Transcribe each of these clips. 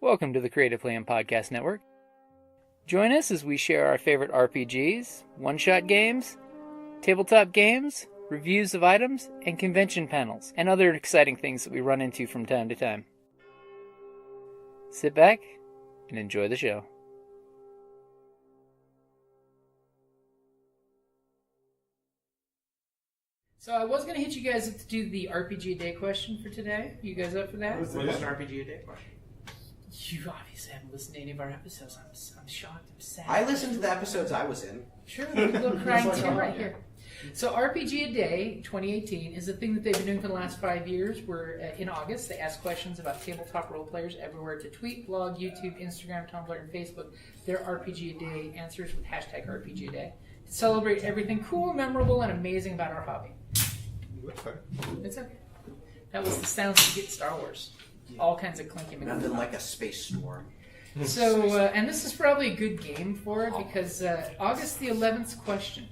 Welcome to the Creative Plan Podcast Network. Join us as we share our favorite RPGs, one-shot games, tabletop games, reviews of items, and convention panels, and other exciting things that we run into from time to time. Sit back and enjoy the show. So I was going to hit you guys up to do the RPG a Day question for today. You guys up for that? What is an RPG a Day question? You obviously haven't listened to any of our episodes. I'm shocked. I'm sad. I listened to the episodes I was in. Sure, there's a little crying tear right here. So RPG a Day 2018 is a thing that they've been doing for the last 5 years. Where in August they ask questions about tabletop role players everywhere to tweet, blog, YouTube, Instagram, Tumblr, and Facebook their RPG a Day answers with hashtag RPG a Day to celebrate everything cool, memorable, and amazing about our hobby. It's okay. That was the sounds you get in Star Wars. All kinds of clinking. Nothing like a space storm. So, and this is probably a good game for it because August the 11th's question.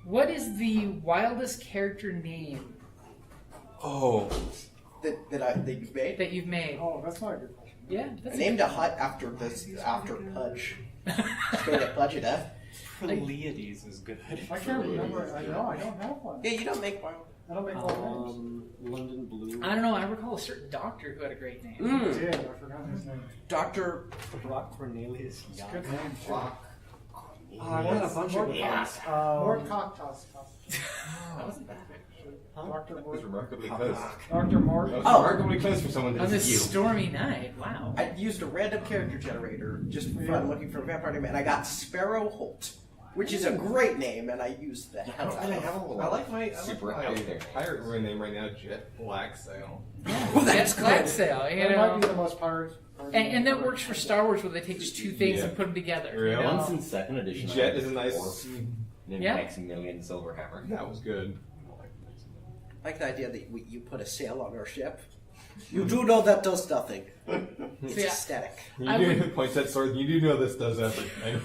What is the wildest character name? Oh. That you've made? That you've made. Oh, that's not a good question. Yeah. I named a hut after Pudge. Straight up Pudge it up. Pleiades is good. I can't remember. I know, I don't have one. Yeah, you don't make wild. I don't make wild names. London Blue. I don't know. I recall a certain doctor who had a great name. I did. I forgot his name. Dr. Brock Cornelius. It's a good name, too. Brock. I got a bunch of names. Mort Cocktoss. That wasn't bad. Dr. It's Mort. remarkably close. Dr. Mort. That was remarkably close for someone that On this is you. stormy night. Wow. I used a random character generator just for fun, looking for a vampire name, and I got Sparrow Holt, which is a great name, and I used that. I like my Super pirate name right now, Jet Black Sail. Well, that's Black good. Sail, you That might be know. the most pirate. And that works for Star Wars where they take just two things and put them together. Really? You know? Once in second edition. Jet is a nice. Yeah. Maximilian Silverhammer. That was good. I like the idea that you put a sail on our ship. You do know that does nothing. It's Yeah. aesthetic. I You would- do point that sword. You do know this does everything.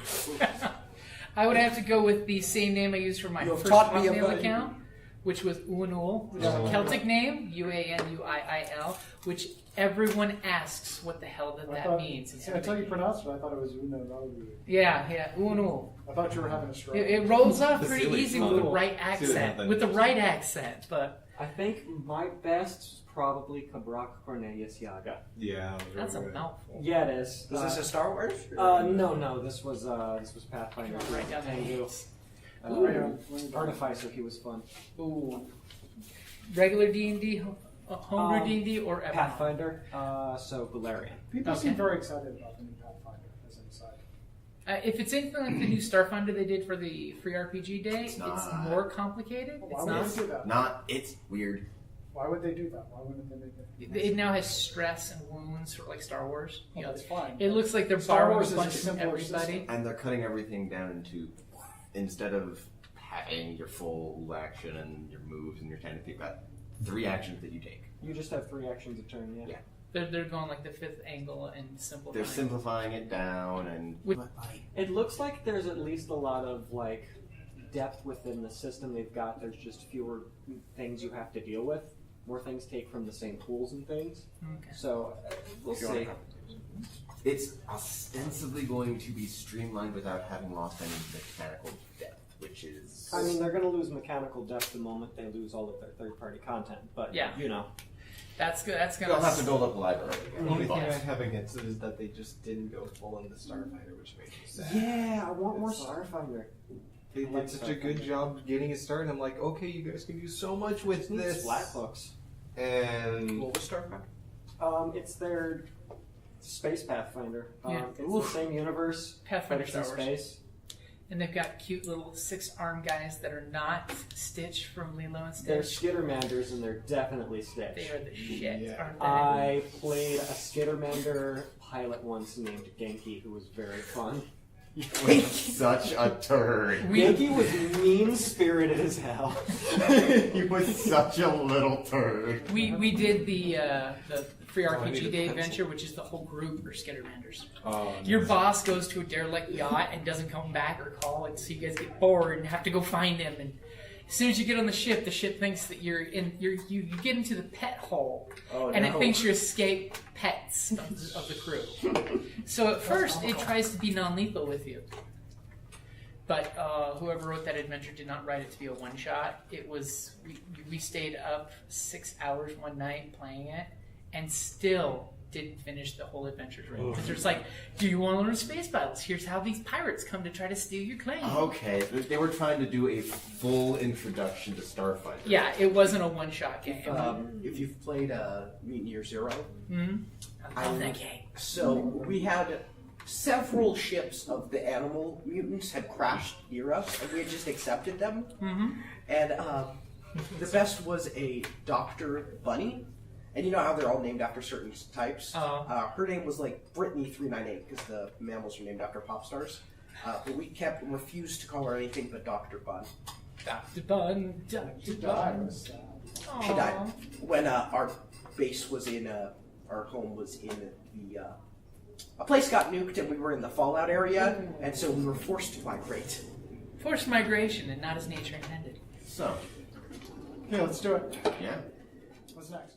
I would have to go with the same name I used for my You have first taught me Hotmail about- account, which was Uanul, which is a Celtic name, Uanuiil, which everyone asks what the hell that means. It's Until you pronounced it, I thought it was Uno. yeah, Uanul. I thought you were having a stroke. It rolls off pretty Silly easy with the Uanul. right accent. With the right accent, but I think my best is probably Kabrak Cornelius Yaga. Yeah, that was that's a really good. mouthful. Yeah, it is. Is this a Star Wars? No. This was Pathfinder. Right down the Tengu. Artificer. He was fun. Ooh. Regular D&D, homebrew D&D, or Epic? Pathfinder. So Galarian. People Okay. seem very excited about the new Pathfinder, as an aside. If it's anything like the new Starfinder they did for the free RPG Day, it's not. more complicated. Why It's would not. they do that? It's weird. Why would they do that? Why wouldn't they make it? It now has stress and wounds, sort of like Star Wars. You know, That's fine. it looks like they're Star borrowing Wars a is a bunch from simpler everybody. system. And they're cutting everything down into, instead of having your full action and your moves and your kind of thing, you've got 3 actions that you take. You just have 3 actions a turn. Yeah. Yeah. They're going like the fifth angle and simplifying. They're simplifying it down and... With- It looks like there's at least a lot of like depth within the system they've got. There's just fewer things you have to deal with. More things take from the same tools and things. Okay. So we'll If you want see. to- It's ostensibly going to be streamlined without having lost any mechanical depth, which is... I mean, they're going to lose mechanical depth the moment they lose all of their third-party content. But Yeah. you know, That's good. That's They'll gonna. have to build up a library again. The only thing But- I have against it is that they just didn't go full into Starfighter, which makes me sad. yeah, I want more Starfinder. They did such a good job getting it started. I'm like, okay, you guys can do so much with Needs this. flat books. And What was Starfinder? It's their Space Pathfinder. Yeah. It's the same universe, Pathfinder but it's in Star Wars. space. And they've got cute little 6-armed guys that are not Stitch from Lilo and They're Stitch. Skittermanders, and they're definitely Stitch. They are the shit, Yeah. aren't they? I played a Skittermander pilot once named Genki, who was very fun. Such a turd. Genki was mean-spirited as hell. He was such a little turd. We did the free RPG Day adventure, which is the whole group are Skittermanders. Your boss goes to a derelict yacht and doesn't come back or call, and so you guys get bored and have to go find him. And as soon as you get on the ship thinks that you're in. You get into the pet hole, and it thinks you're escaped pets of the crew. So at first, it tries to be non-lethal with you. But whoever wrote that adventure did not write it to be a one-shot. It was, we stayed up 6 hours one night playing it, and still didn't finish the whole adventure. Because there's like, do you want to learn space battles? Here's how these pirates come to try to steal your claim. Okay, they were trying to do a full introduction to Starfighter. Yeah, it wasn't a one-shot game. If you've played Mutant Year Zero, I love that game. So we had several ships of the animal mutants had crashed near us, and we had just accepted them. And the best was a Dr. Bunny. And you know how they're all named after certain types? Her name was like Brittany 398 because the mammals are named after pop stars. But we refused to call her anything but Dr. Bun. Dr. Bun, Dr. Bun. She died when our base was in, our home was in the, a place got nuked and we were in the fallout area, and so we were forced to migrate. Forced migration and not as nature intended. So, Okay, let's do it. yeah. What's next?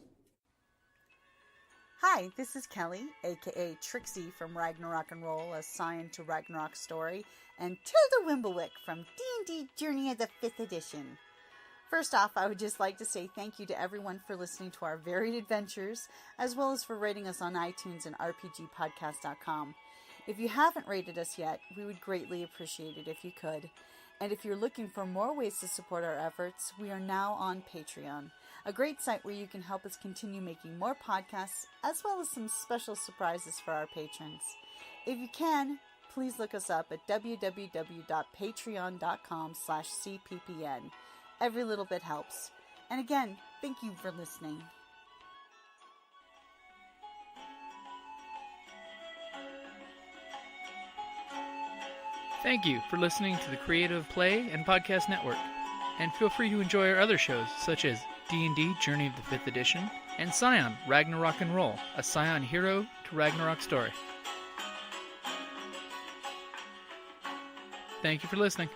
Hi, this is Kelly, aka Trixie from Ragnarok and Roll, a Scion to Ragnarok story, and Tilda Wimblewick from D&D Journey of the 5th Edition. First off, I would just like to say thank you to everyone for listening to our varied adventures, as well as for rating us on iTunes and RPGpodcast.com. If you haven't rated us yet, we would greatly appreciate it if you could. And if you're looking for more ways to support our efforts, we are now on Patreon, a great site where you can help us continue making more podcasts, as well as some special surprises for our patrons. If you can, please look us up at www.patreon.com/cppn. Every little bit helps. And again, thank you for listening. Thank you for listening to the Creative Play and Podcast Network. And feel free to enjoy our other shows, such as D&D Journey of the 5th Edition and Scion Ragnarok and Roll, a Scion hero to Ragnarok story. Thank you for listening.